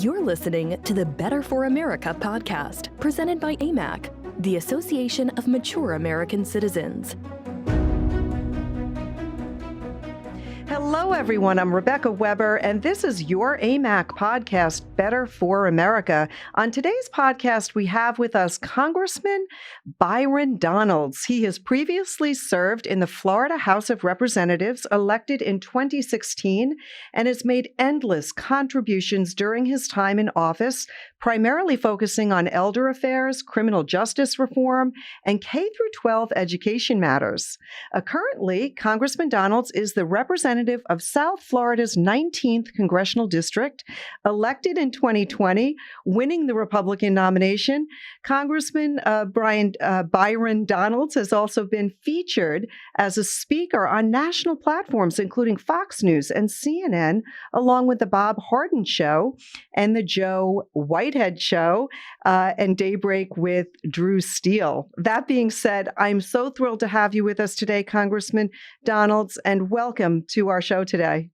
You're listening to the Better for America podcast, presented by Amac, the Association of Mature American Citizens. Hello, everyone. I'm Rebecca Weber, and this is your AMAC podcast, Better for America. On today's podcast, we have with us Congressman Byron Donalds. He has previously served in the Florida House of Representatives, elected in 2016, and has made endless contributions during his time in office, primarily focusing on elder affairs, criminal justice reform, and K-12 education matters. Currently, Congressman Donalds is the representative of South Florida's 19th Congressional District, elected in 2020, winning the Republican nomination. Congressman Byron Donalds has also been featured as a speaker on national platforms, including Fox News and CNN, along with the Bob Harden Show and the Joe Whitehead Show and Daybreak with Drew Steele. That being said, I'm so thrilled to have you with us today, Congressman Donalds, and welcome to our show today.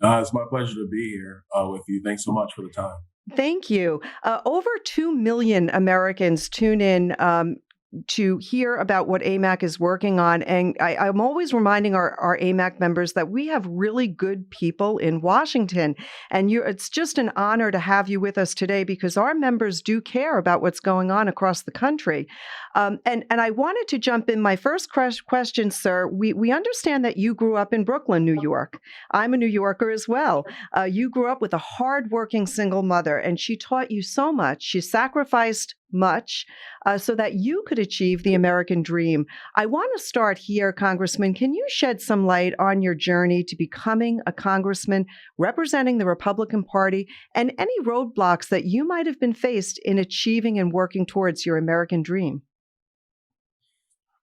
It's my pleasure to be here with you. Thanks so much for the time. Thank you. Over 2 million Americans tune in to hear about what AMAC is working on. And I'm always reminding our AMAC members that we have really good people in Washington. And it's just an honor to have you with us today because our members do care about what's going on across the country. And I wanted to jump in. My first question, sir, we understand that you grew up in Brooklyn, New York. I'm a New Yorker as well. You grew up with a hardworking single mother, and she taught you so much. She sacrificed much so that you could achieve the American dream. I want to start here, Congressman. Can you shed some light on your journey to becoming a congressman representing the Republican Party and any roadblocks that you might have been faced in achieving and working towards your American dream?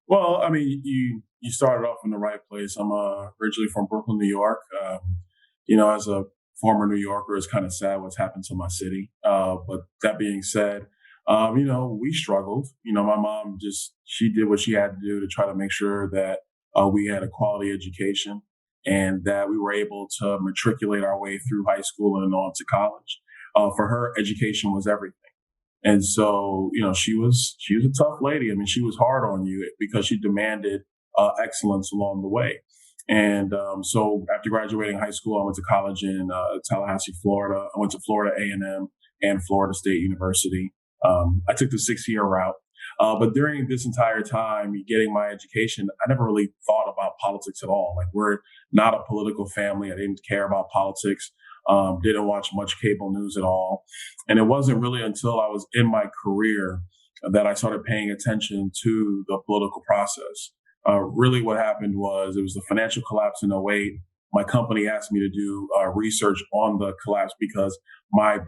Well, I mean, you started off in the right place. I'm originally from Brooklyn, New York. As a former New Yorker, it's kind of sad what's happened to my city. But that being said, we struggled. My mom she did what she had to do to try to make sure that we had a quality education and that we were able to matriculate our way through high school and on to college. For her, education was everything. And so, she was a tough lady. I mean, she was hard on you because she demanded excellence along the way. And so after graduating high school, I went to college in Tallahassee, Florida. I went to Florida A&M and Florida State University. I took the 6-year route. But during this entire time, getting my education, I never really thought about politics at all. Like, we're not a political family. I didn't care about politics. Didn't watch much cable news at all. And it wasn't really until I was in my career that I started paying attention to the political process. Really what happened was it was the financial collapse in '08. My company asked me to do research on the collapse because my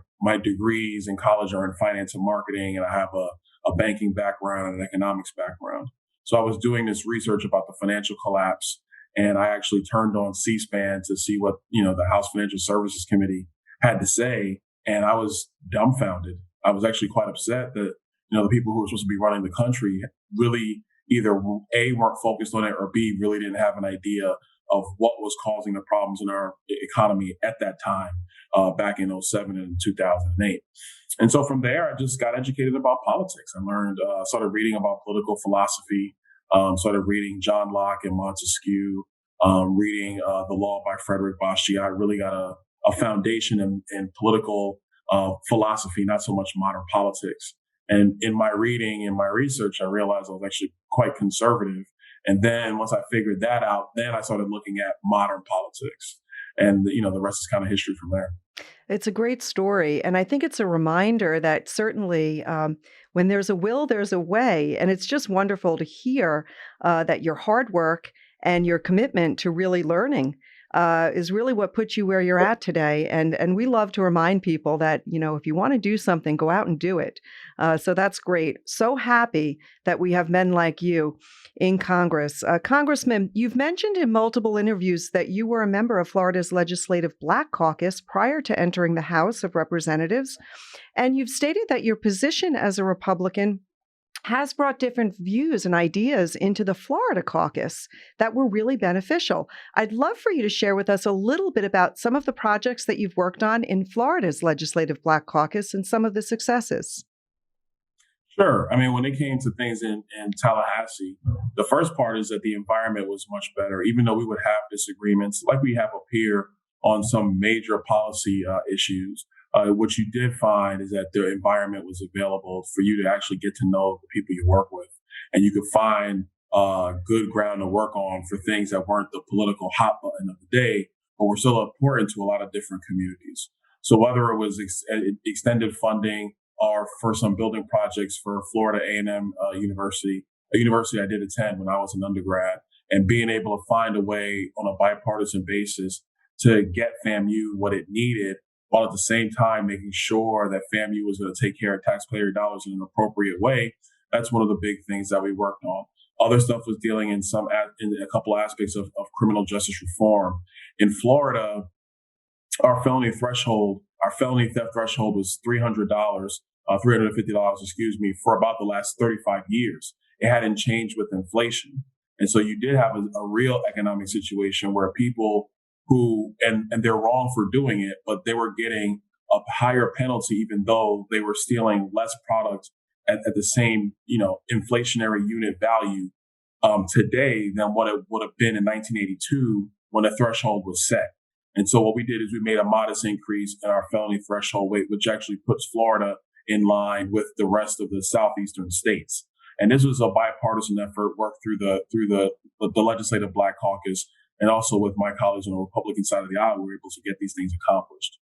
degrees in college are in finance and marketing, and I have a banking background and an economics background. So I was doing this research about the financial collapse, and I actually turned on C-SPAN to see what the House Financial Services Committee had to say, and I was dumbfounded. I was actually quite upset that the people who were supposed to be running the country really either A, weren't focused on it, or B, really didn't have an idea of what was causing the problems in our economy at that time, back in '07 and 2008. And so from there, I just got educated about politics. I learned, started reading about political philosophy, started reading John Locke and Montesquieu, reading The Law by Frederick Bastiat. I really got a foundation in political philosophy, not so much modern politics. And in my reading and my research, I realized I was actually quite conservative. And then once I figured that out, then I started looking at modern politics. And, the rest is kind of history from there. It's a great story. And I think it's a reminder that certainly when there's a will, there's a way. And it's just wonderful to hear that your hard work and your commitment to really learning is really what puts you where you're at today. And we love to remind people that, if you want to do something, go out and do it. So that's great. So happy that we have men like you in Congress. Congressman, you've mentioned in multiple interviews that you were a member of Florida's Legislative Black Caucus prior to entering the House of Representatives. And you've stated that your position as a Republican has brought different views and ideas into the Florida caucus that were really beneficial. I'd love for you to share with us a little bit about some of the projects that you've worked on in Florida's Legislative Black Caucus and some of the successes. Sure. I mean, when it came to things in Tallahassee, the first part is that the environment was much better, even though we would have disagreements like we have up here on some major policy issues. What you did find is that the environment was available for you to actually get to know the people you work with. And you could find good ground to work on for things that weren't the political hot button of the day, but were still important to a lot of different communities. So whether it was extended funding or for some building projects for Florida A&M University, a university I did attend when I was an undergrad, and being able to find a way on a bipartisan basis to get FAMU what it needed, while at the same time making sure that FAMU was going to take care of taxpayer dollars in an appropriate way. That's one of the big things that we worked on. Other stuff was dealing in a couple aspects of criminal justice reform. In Florida, our felony theft threshold was $350, for about the last 35 years. It hadn't changed with inflation. And so you did have a real economic situation where people and they're wrong for doing it, but they were getting a higher penalty, even though they were stealing less product at the same, inflationary unit value today than what it would have been in 1982 when the threshold was set. And so what we did is we made a modest increase in our felony threshold weight, which actually puts Florida in line with the rest of the southeastern states. And this was a bipartisan effort worked through the Legislative Black Caucus, and also with my colleagues on the Republican side of the aisle. We were able to get these things accomplished.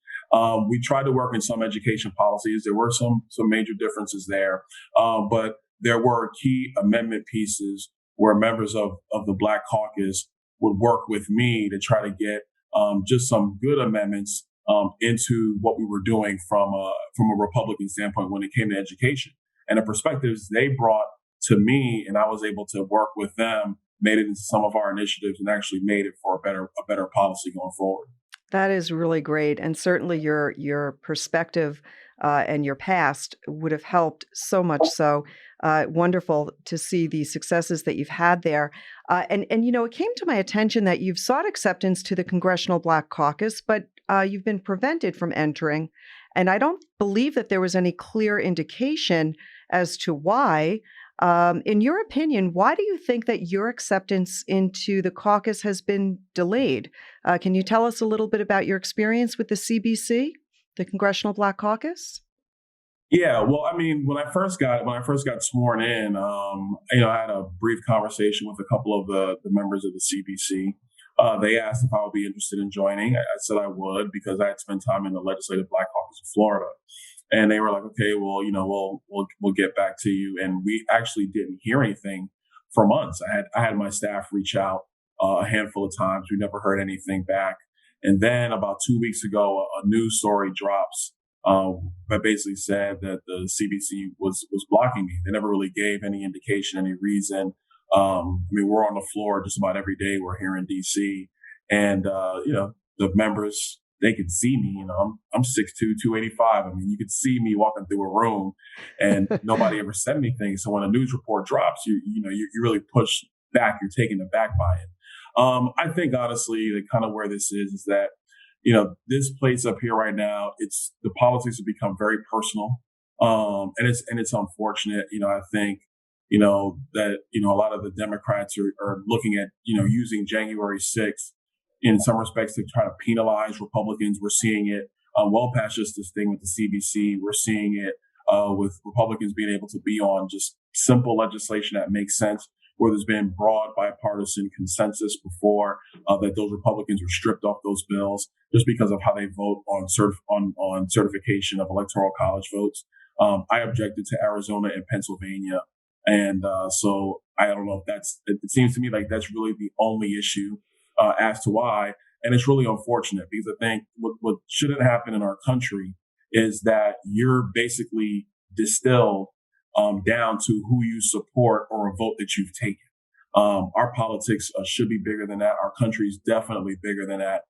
We tried to work in some education policies. There were some major differences there, but there were key amendment pieces where members of the Black Caucus would work with me to try to get just some good amendments into what we were doing from a Republican standpoint when it came to education. And the perspectives they brought to me, and I was able to work with them, made it into some of our initiatives and actually made it for a better policy going forward. That is really great, and certainly your perspective and your past would have helped so much. So wonderful to see the successes that you've had there. And it came to my attention that you've sought acceptance to the Congressional Black Caucus, but you've been prevented from entering. And I don't believe that there was any clear indication as to why. In your opinion, why do you think that your acceptance into the caucus has been delayed? Can you tell us a little bit about your experience with the CBC, the Congressional Black Caucus? Yeah, well, I mean, when I first got sworn in, I had a brief conversation with a couple of the members of the CBC. They asked if I would be interested in joining. I said I would because I had spent time in the Legislative Black Caucus of Florida. And they were like, okay, well, we'll get back to you. And we actually didn't hear anything for months. I had my staff reach out a handful of times. We never heard anything back. And then about 2 weeks ago, a news story drops that basically said that the CBC was blocking me. They never really gave any indication, any reason. We're on the floor just about every day. We're here in DC, and the members, they could see me. I'm 6'2", 285. You could see me walking through a room, and nobody ever said anything. So when a news report drops, you really push back. You're taken aback by it. I think honestly, that kind of where this is that this place up here right now, the politics have become very personal, and it's unfortunate. I think that a lot of the Democrats are looking at using January 6th in some respects to try to penalize Republicans. We're seeing it well past just this thing with the CBC. We're seeing it with Republicans being able to be on just simple legislation that makes sense, where there's been broad bipartisan consensus before that those Republicans were stripped off those bills just because of how they vote on certification of electoral college votes. I objected to Arizona and Pennsylvania. And so I don't know if it seems to me like that's really the only issue as to why. And it's really unfortunate because I think what shouldn't happen in our country is that you're basically distilled down to who you support or a vote that you've taken. Our politics should be bigger than that. Our country is definitely bigger than that.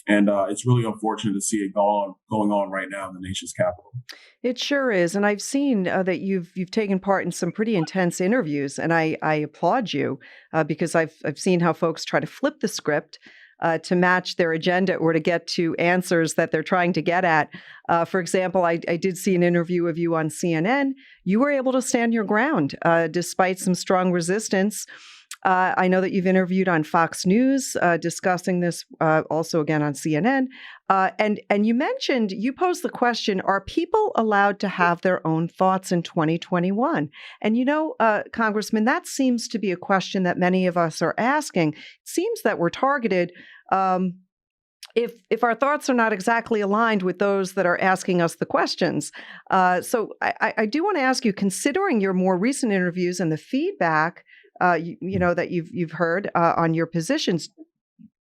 And it's really unfortunate to see it going on right now in the nation's capital. It sure is, and I've seen that you've taken part in some pretty intense interviews, and I applaud you because I've seen how folks try to flip the script to match their agenda or to get to answers that they're trying to get at. For example, I did see an interview of you on CNN. You were able to stand your ground despite some strong resistance. I know that you've interviewed on Fox News discussing this also again on CNN. And you posed the question, are people allowed to have their own thoughts in 2021? And Congressman, that seems to be a question that many of us are asking. It seems that we're targeted if our thoughts are not exactly aligned with those that are asking us the questions. So I do want to ask you, considering your more recent interviews and the feedback that you've heard on your positions,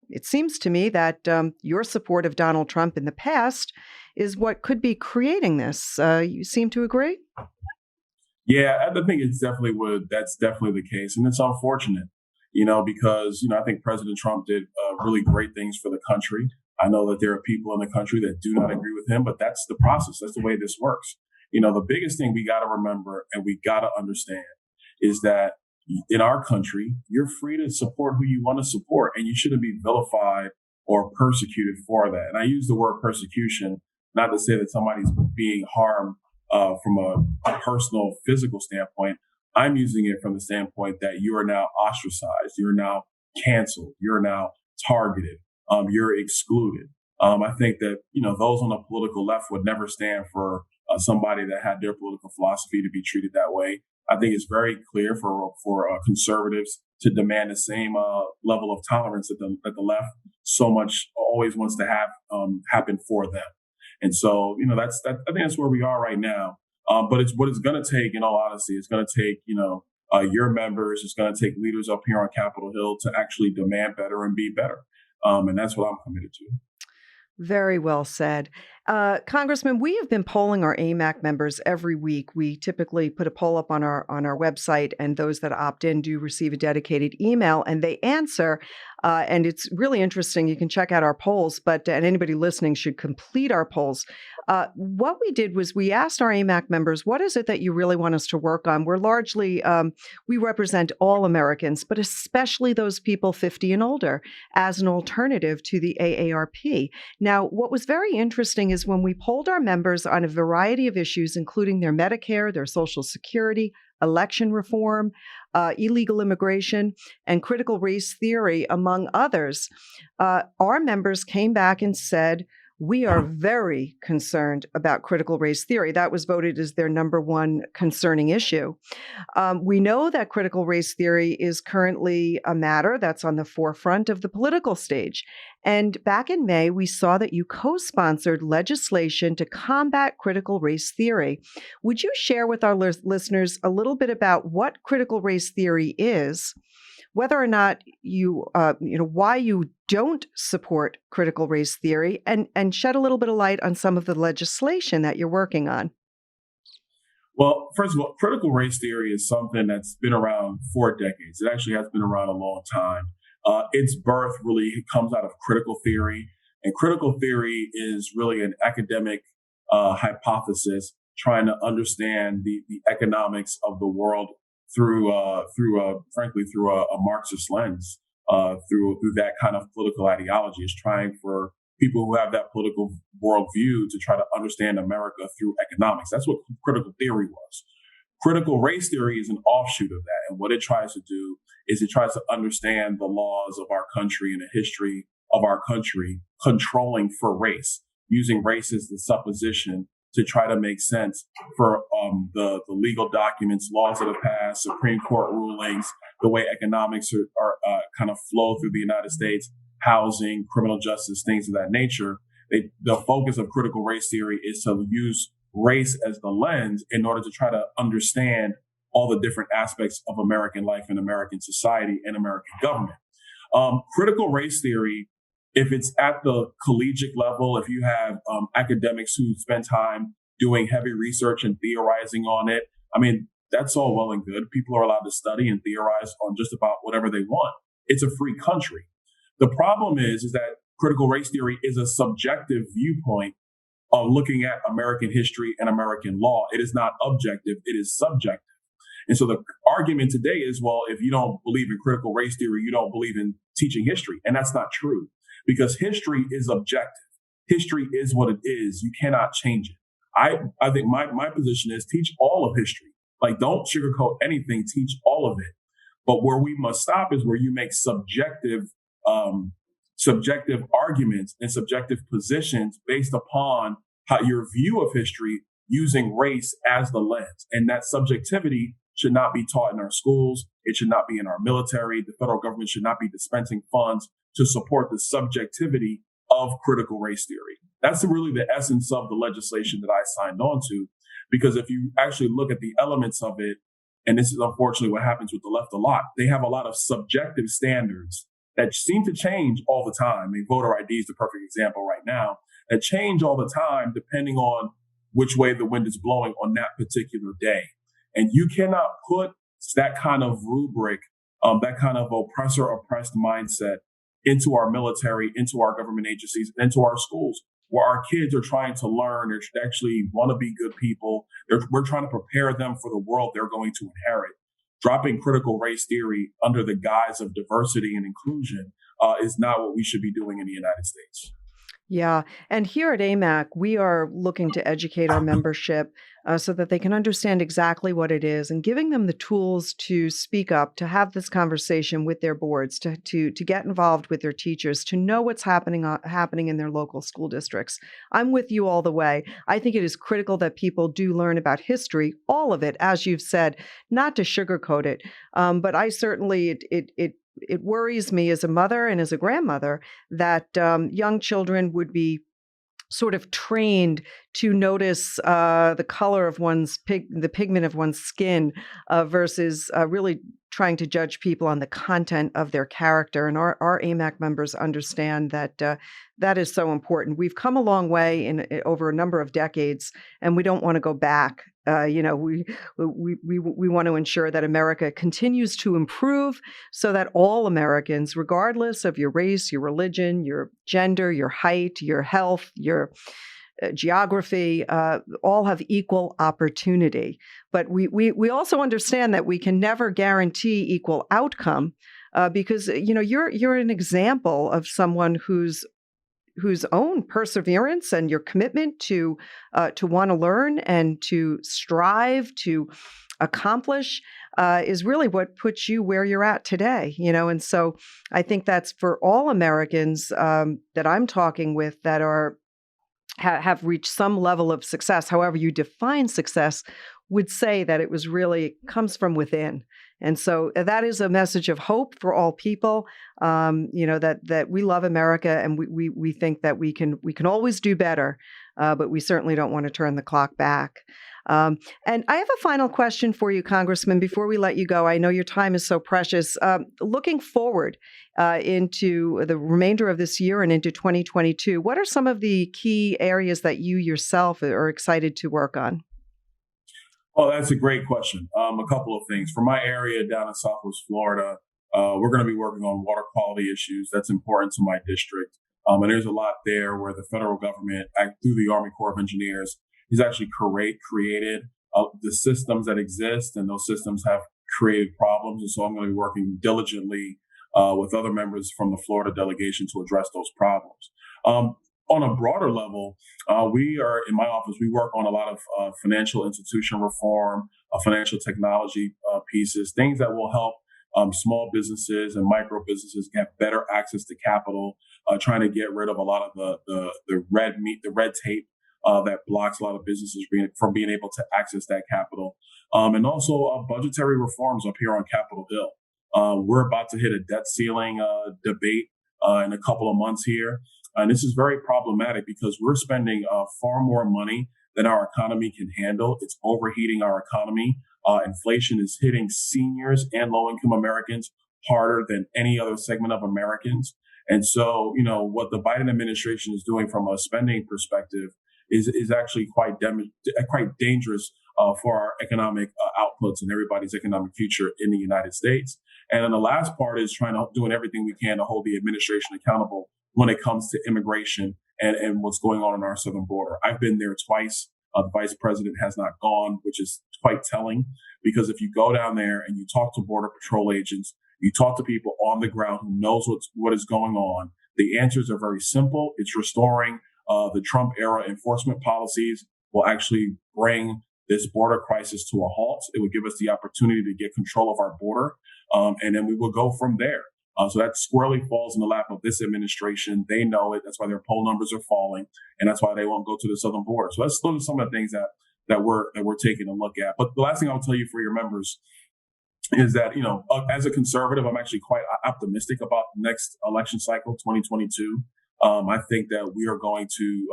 it seems to me that your support of Donald Trump in the past is what could be creating this. You seem to agree? Yeah, I think that's definitely the case. And it's unfortunate, because, I think President Trump did really great things for the country. I know that there are people in the country that do not agree with him, but that's the process. That's the way this works. The biggest thing we got to remember and we got to understand is that in our country, you're free to support who you want to support, and you shouldn't be vilified or persecuted for that. And I use the word persecution not to say that somebody's being harmed from a personal, physical standpoint. I'm using it from the standpoint that you are now ostracized, you're now canceled, you're now targeted, you're excluded. I think that those on the political left would never stand for somebody that had their political philosophy to be treated that way. I think it's very clear for conservatives to demand the same level of tolerance that the left so much always wants to have happen for them. And so, I think that's where we are right now. But it's what it's going to take, in all honesty. It's going to take, your members. It's going to take leaders up here on Capitol Hill to actually demand better and be better. And that's what I'm committed to. Very well said. Congressman, we have been polling our AMAC members every week. We typically put a poll up on our website, and those that opt in do receive a dedicated email, and they answer. And it's really interesting. You can check out our polls, and anybody listening should complete our polls. What we did was we asked our AMAC members, what is it that you really want us to work on? We're largely, we represent all Americans, but especially those people 50 and older as an alternative to the AARP. Now, what was very interesting is when we polled our members on a variety of issues, including their Medicare, their Social Security, election reform, illegal immigration, and critical race theory, among others, our members came back and said, we are very concerned about critical race theory. That was voted as their number one concerning issue. We know that critical race theory is currently a matter that's on the forefront of the political stage. And back in May, we saw that you co-sponsored legislation to combat critical race theory. Would you share with our listeners a little bit about what critical race theory is, whether or not why you don't support critical race theory, and shed a little bit of light on some of the legislation that you're working on? Well, first of all, critical race theory is something that's been around for decades. It actually has been around a long time. Its birth really comes out of critical theory, and critical theory is really an academic hypothesis trying to understand the economics of the world through a Marxist lens, through that kind of political ideology. Is trying for people who have that political worldview to try to understand America through economics. That's what critical theory was. Critical race theory is an offshoot of that. And what it tries to do is it tries to understand the laws of our country and the history of our country controlling for race, using race as the supposition to try to make sense for the legal documents, laws that have passed, Supreme Court rulings, the way economics are kind of flow through the United States, housing, criminal justice, things of that nature. The focus of critical race theory is to use race as the lens in order to try to understand all the different aspects of American life and American society and American government. Critical race theory, if it's at the collegiate level, if you have academics who spend time doing heavy research and theorizing on it, I mean, that's all well and good. People are allowed to study and theorize on just about whatever they want. It's a free country. The problem is that critical race theory is a subjective viewpoint of looking at American history and American law. It is not objective, it is subjective. And so the argument today is, well, if you don't believe in critical race theory, you don't believe in teaching history. And that's not true, because history is objective. History is what it is. You cannot change it. I think my position is teach all of history. Like, don't sugarcoat anything, teach all of it. But where we must stop is where you make subjective arguments and subjective positions based upon how your view of history using race as the lens. And that subjectivity should not be taught in our schools. It should not be in our military. The federal government should not be dispensing funds to support the subjectivity of critical race theory. That's really the essence of the legislation that I signed on to, because if you actually look at the elements of it, and this is unfortunately what happens with the left a lot, they have a lot of subjective standards that seem to change all the time. I mean, voter ID is the perfect example right now, that change all the time depending on which way the wind is blowing on that particular day. And you cannot put that kind of rubric, that kind of oppressor-oppressed mindset into our military, into our government agencies, into our schools, where our kids are trying to learn, they actually want to be good people. We're trying to prepare them for the world they're going to inherit. Dropping critical race theory under the guise of diversity and inclusion is not what we should be doing in the United States. Yeah. And here at AMAC, we are looking to educate our membership so that they can understand exactly what it is, and giving them the tools to speak up, to have this conversation with their boards, to get involved with their teachers, to know what's happening in their local school districts. I'm with you all the way. I think it is critical that people do learn about history, all of it, as you've said, not to sugarcoat it. But I certainly, it worries me as a mother and as a grandmother that young children would be sort of trained to notice the color of the pigment of one's skin versus really trying to judge people on the content of their character. And our AMAC members understand that that is so important. We've come a long way over a number of decades, and we don't want to go back. We want to ensure that America continues to improve so that all Americans, regardless of your race, your religion, your gender, your height, your health, your geography, all have equal opportunity. But we also understand that we can never guarantee equal outcome because you're an example of someone whose own perseverance and your commitment to want to learn and to strive to accomplish is really what puts you where you're at today. And so I think that's for all Americans that I'm talking with that have reached some level of success, however you define success, would say that it comes from within. And so that is a message of hope for all people, that we love America, and we think that we can always do better, but we certainly don't want to turn the clock back. And I have a final question for you, Congressman, before we let you go. I know your time is so precious. Looking forward into the remainder of this year and into 2022, what are some of the key areas that you yourself are excited to work on? Oh, that's a great question. A couple of things. For my area down in Southwest Florida, we're going to be working on water quality issues. That's important to my district. And there's a lot there where the federal government, through the Army Corps of Engineers, has actually created the systems that exist, and those systems have created problems. And so I'm going to be working diligently with other members from the Florida delegation to address those problems. On a broader level, in my office, we work on a lot of financial institution reform, financial technology pieces, things that will help small businesses and micro businesses get better access to capital, trying to get rid of a lot of the red tape that blocks a lot of businesses from being able to access that capital. And also budgetary reforms up here on Capitol Hill. We're about to hit a debt ceiling debate in a couple of months here. And this is very problematic because we're spending far more money than our economy can handle. It's overheating our economy. Inflation is hitting seniors and low-income Americans harder than any other segment of Americans. And so, what the Biden administration is doing from a spending perspective is actually quite dangerous for our economic outputs and everybody's economic future in the United States. And then the last part is doing everything we can to hold the administration accountable when it comes to immigration and what's going on our southern border. I've been there twice. The vice president has not gone, which is quite telling, because if you go down there and you talk to Border Patrol agents, you talk to people on the ground who knows what is going on, the answers are very simple. It's restoring the Trump era enforcement policies will actually bring this border crisis to a halt. It would give us the opportunity to get control of our border, and then we will go from there. So that squarely falls in the lap of this administration. They know it. That's why their poll numbers are falling, and that's why they won't go to the southern border. So those are some of the things that we're taking a look at. But the last thing I'll tell you for your members is that, as a conservative, I'm actually quite optimistic about the next election cycle, 2022. I think that we are going to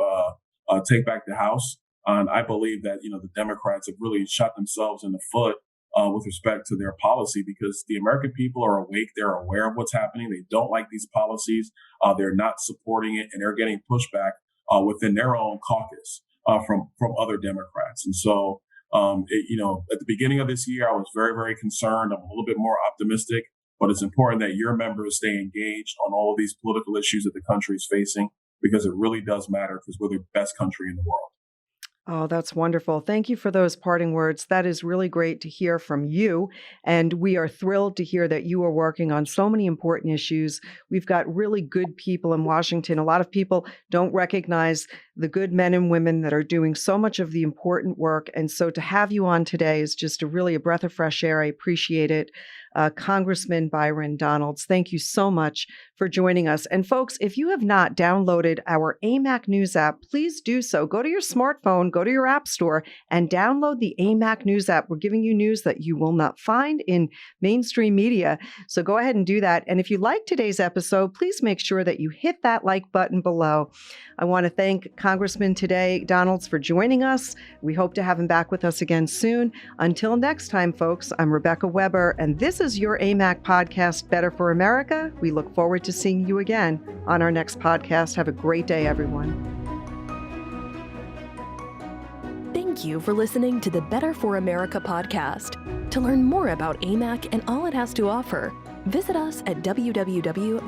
take back the House. And I believe that, the Democrats have really shot themselves in the foot with respect to their policy, because the American people are awake. They're aware of what's happening. They don't like these policies. They're not supporting it, and they're getting pushback within their own caucus from other Democrats. And so, at the beginning of this year, I was very, very concerned. I'm a little bit more optimistic, but it's important that your members stay engaged on all of these political issues that the country is facing, because it really does matter, because we're the best country in the world. Oh, that's wonderful. Thank you for those parting words. That is really great to hear from you. And we are thrilled to hear that you are working on so many important issues. We've got really good people in Washington. A lot of people don't recognize the good men and women that are doing so much of the important work. And so to have you on today is just really a breath of fresh air. I appreciate it. Congressman Byron Donalds, thank you so much for joining us. And folks, if you have not downloaded our AMAC News app, please do so. Go to your smartphone, go to your app store, and download the AMAC News app. We're giving you news that you will not find in mainstream media. So go ahead and do that. And if you like today's episode, please make sure that you hit that like button below. I want to thank Congressman Donalds for joining us. We hope to have him back with us again soon. Until next time, folks, I'm Rebecca Weber, and this is your AMAC podcast, Better for America. We look forward to seeing you again on our next podcast. Have a great day, everyone. Thank you for listening to the Better for America podcast. To learn more about AMAC and all it has to offer, visit us at www.amac.us.